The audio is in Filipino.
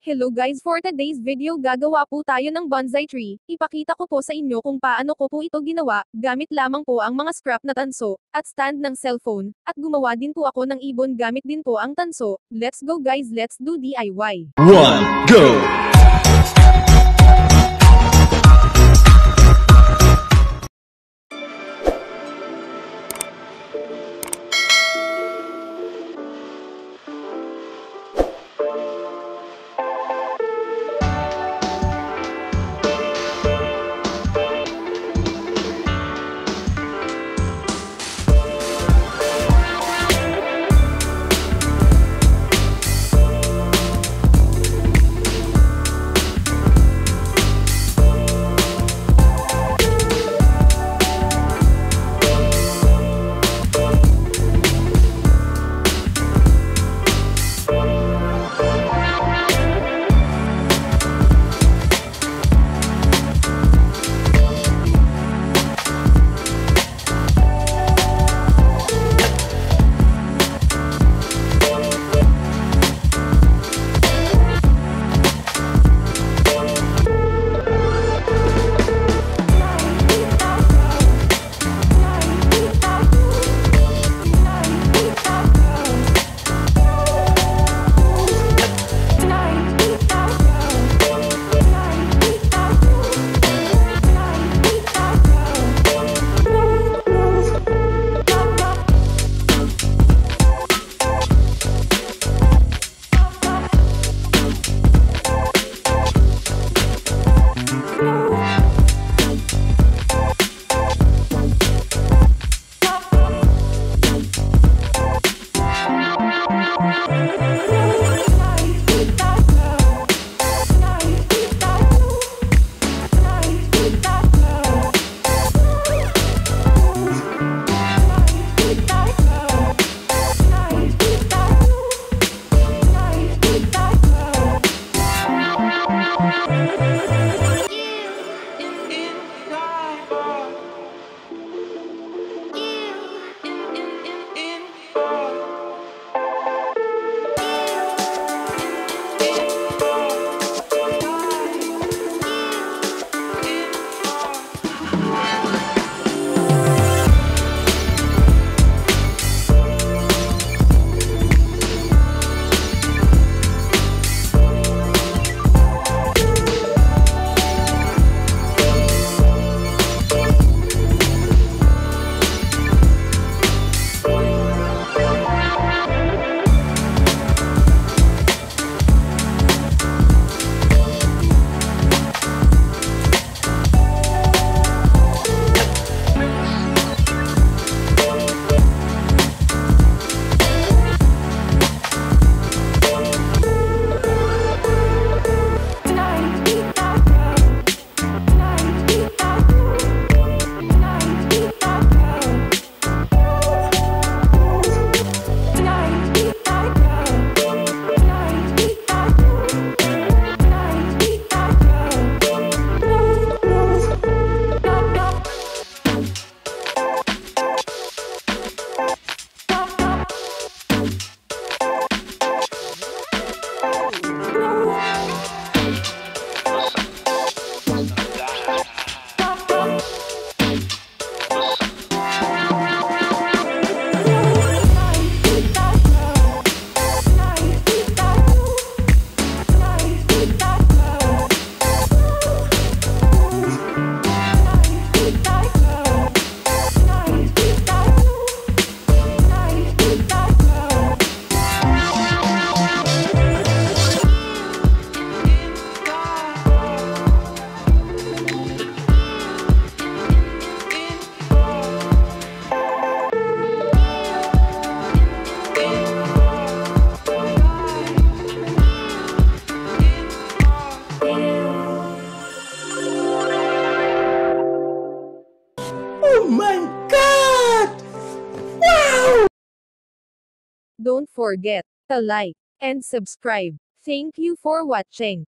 Hello guys, for today's video gagawa po tayo ng bonsai tree. Ipakita ko po sa inyo kung paano ko po ito ginawa, gamit lamang po ang mga scrap na tanso, at stand ng cellphone, at gumawa din po ako ng ibon gamit din po ang tanso. Let's go guys, let's do DIY. 1, go! Oh my God! Wow! Don't forget to like and subscribe. Thank you for watching.